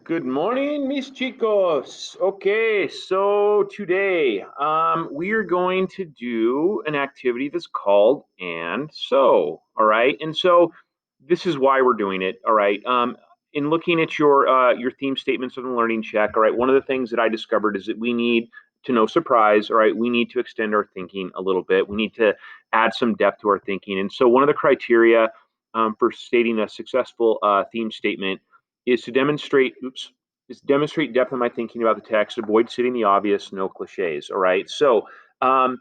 Good morning, mis chicos. Okay, so today we are going to do an activity that's called and so. All right, and so this is why we're doing it. All right, in looking at your theme statements of the learning check. All right, one of the things that I discovered is that we need to no surprise. All right, we need to extend our thinking a little bit. We need to add some depth to our thinking, and so one of the criteria for stating a successful theme statement is to demonstrate depth in my thinking about the text, avoid stating the obvious, no cliches. All right. So um,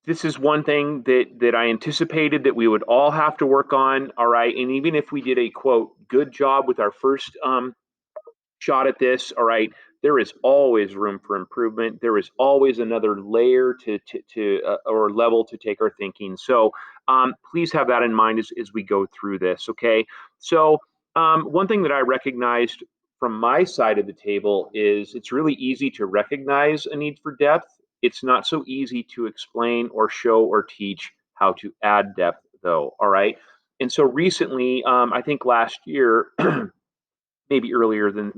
this is one thing that I anticipated that we would all have to work on. All right. And even if we did a quote, good job with our first shot at this, all right, there is always room for improvement. There is always another layer to or level to take our thinking. So please have that in mind as we go through this. Okay. So one thing that I recognized from my side of the table is it's really easy to recognize a need for depth. It's not so easy to explain or show or teach how to add depth, though. All right. And so recently, I think last year, maybe later than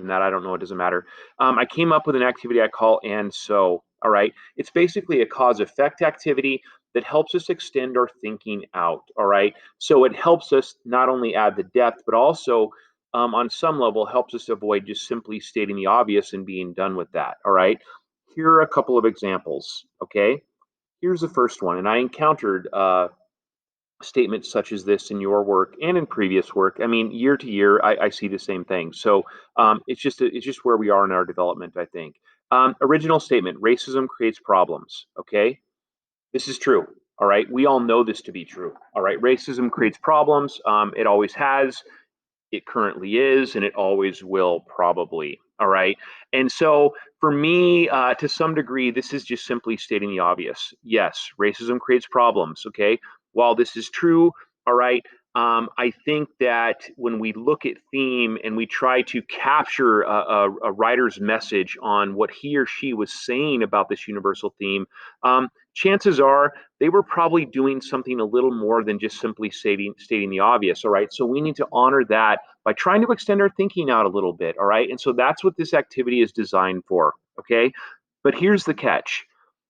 that, I don't know, it doesn't matter. I came up with an activity I call and so. All right, it's basically a cause effect activity that helps us extend our thinking out. All right, so it helps us not only add the depth but also on some level helps us avoid just simply stating the obvious and being done with that. All right, here are a couple of examples. Okay, here's the first one, and I encountered statements such as this in your work and in previous work. I mean, year to year, I see the same thing. So it's just where we are in our development, I think. Original statement: racism creates problems. Okay, this is true. All right, we all know this to be true. All right, racism creates problems. It always has. It currently is, and it always will, probably. All right. And so, for me, to some degree, this is just simply stating the obvious. Yes, racism creates problems. Okay. While this is true, all right, I think that when we look at theme and we try to capture a writer's message on what he or she was saying about this universal theme, chances are they were probably doing something a little more than just simply stating the obvious. All right. So we need to honor that by trying to extend our thinking out a little bit. All right. And so that's what this activity is designed for. Okay. But here's the catch: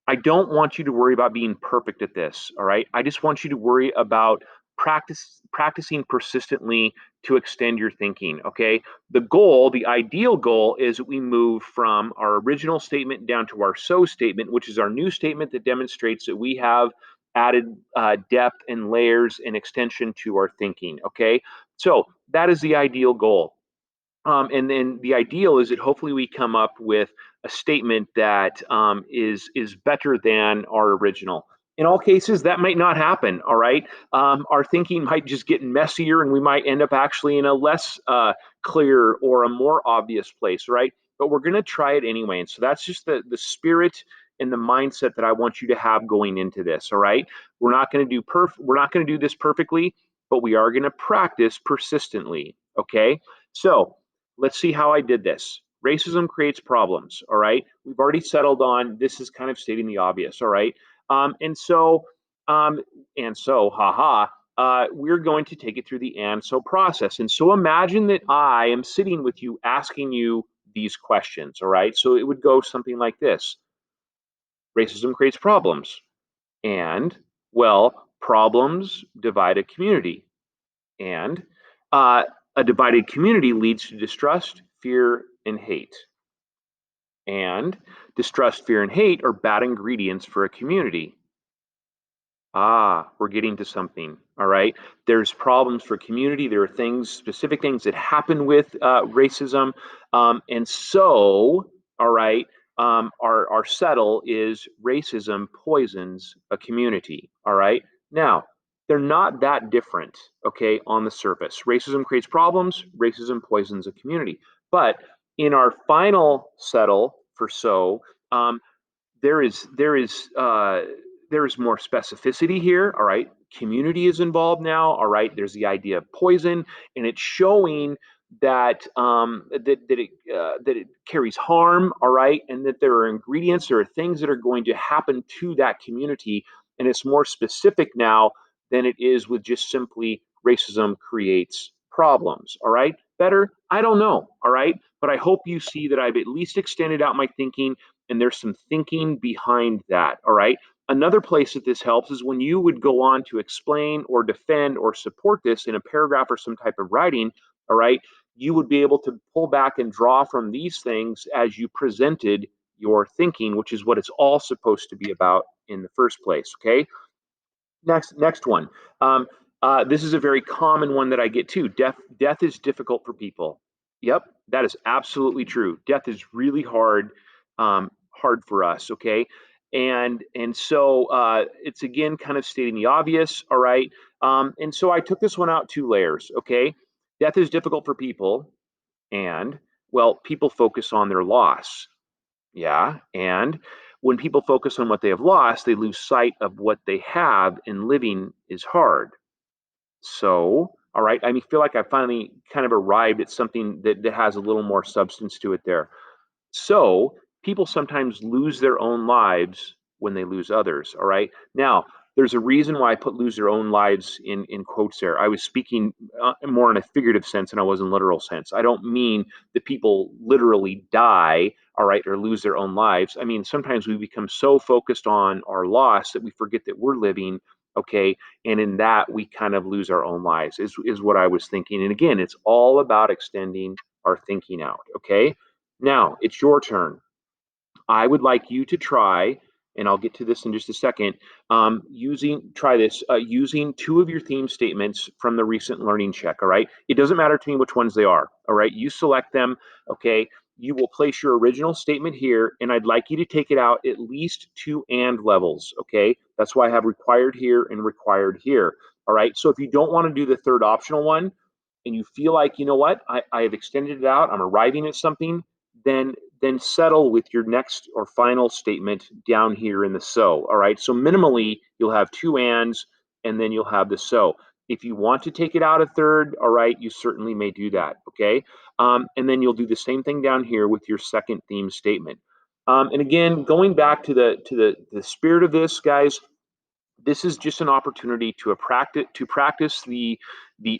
I don't want you to worry about being perfect at this. All right. I just want you to worry about practicing persistently to extend your thinking. Okay. The ideal goal is that we move from our original statement down to our so statement, which is our new statement that demonstrates that we have added depth and layers and extension to our thinking. Okay. So that is the ideal goal. And then the ideal is that hopefully we come up with a statement that is better than our original. In all cases, that might not happen. All right, our thinking might just get messier, and we might end up actually in a less clear or a more obvious place. Right, but we're going to try it anyway, and so that's just the spirit and the mindset that I want you to have going into this. All right, we're not going to do this perfectly, but we are going to practice persistently. Okay, so let's see how I did this. Racism creates problems. All right. We've already settled on this is kind of stating the obvious. All right. And so, um, haha, we're going to take it through the and so process. And so imagine that I am sitting with you asking you these questions. All right. So it would go something like this: racism creates problems. And, well, problems divide a community. And uh, a divided community leads to distrust, fear, and hate. And distrust, fear, and hate are bad ingredients for a community. Ah, we're getting to something. All right. There's problems for community. There are specific things that happen with racism. And so, all right, our settle is racism poisons a community. All right. Now, they're not that different, okay, on the surface. Racism creates problems, racism poisons a community. But in our final settle for so, um, there is there is there is more specificity here. All right, community is involved now. All right, there's the idea of poison, and it's showing that that it carries harm. All right, and that there are ingredients, there are things that are going to happen to that community, and it's more specific now than it is with just simply racism creates problems. All right, Better? I don't know. All right. But I hope you see that I've at least extended out my thinking and there's some thinking behind that. All right. Another place that this helps is when you would go on to explain or defend or support this in a paragraph or some type of writing. All right. You would be able to pull back and draw from these things as you presented your thinking, which is what it's all supposed to be about in the first place. Okay. Next one. Um, this is a very common one that I get too. Death is difficult for people. Yep, that is absolutely true. Death is really hard for us. Okay, and so it's again kind of stating the obvious. All right, and so I took this one out two layers. Okay, death is difficult for people, and well, people focus on their loss. Yeah. And when people focus on what they have lost, they lose sight of what they have, and living is hard. So, all right. I mean, feel like I finally kind of arrived at something that has a little more substance to it there. So people sometimes lose their own lives when they lose others. All right. Now, there's a reason why I put lose their own lives in quotes there. I was speaking more in a figurative sense than I was in literal sense. I don't mean that people literally die, all right, or lose their own lives. I mean, sometimes we become so focused on our loss that we forget that we're living, okay, and in that we kind of lose our own lives, is what I was thinking. And again, it's all about extending our thinking out, okay? Now it's your turn. I would like you to try, and I'll get to this in just a second. Try this using two of your theme statements from the recent learning check. All right. It doesn't matter to me which ones they are. All right. You select them. Okay. You will place your original statement here, and I'd like you to take it out at least two and levels. Okay. That's why I have required here and required here. All right. So if you don't want to do the third optional one, and you feel like, you know what, I have extended it out, I'm arriving at something, then settle with your next or final statement down here in the so. All right. So minimally, you'll have two ands and then you'll have the so. If you want to take it out a third, all right, you certainly may do that. Okay. And then you'll do the same thing down here with your second theme statement. And again, going back to the spirit of this, guys, this is just an opportunity to practice the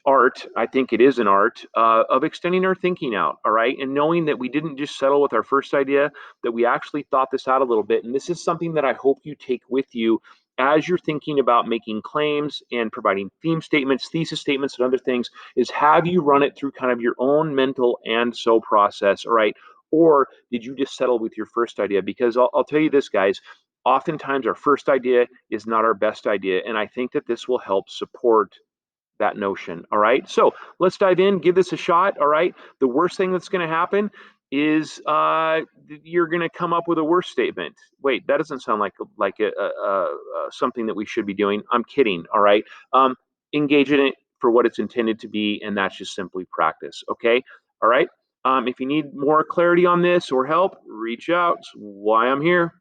art. I think it is an art of extending our thinking out. All right, and knowing that we didn't just settle with our first idea, that we actually thought this out a little bit. And this is something that I hope you take with you as you're thinking about making claims and providing theme statements, thesis statements, and other things. Is have you run it through kind of your own mental and so process. All right. Or did you just settle with your first idea? Because I'll tell you this, guys, oftentimes our first idea is not our best idea. And I think that this will help support that notion. All right. So let's dive in, give this a shot. All right. The worst thing that's going to happen is you're going to come up with a worse statement. Wait, that doesn't sound like something that we should be doing. I'm kidding. All right. Um, Engage in it for what it's intended to be, and that's just simply practice. Okay. All right. If you need more clarity on this or help, reach out. It's why I'm here.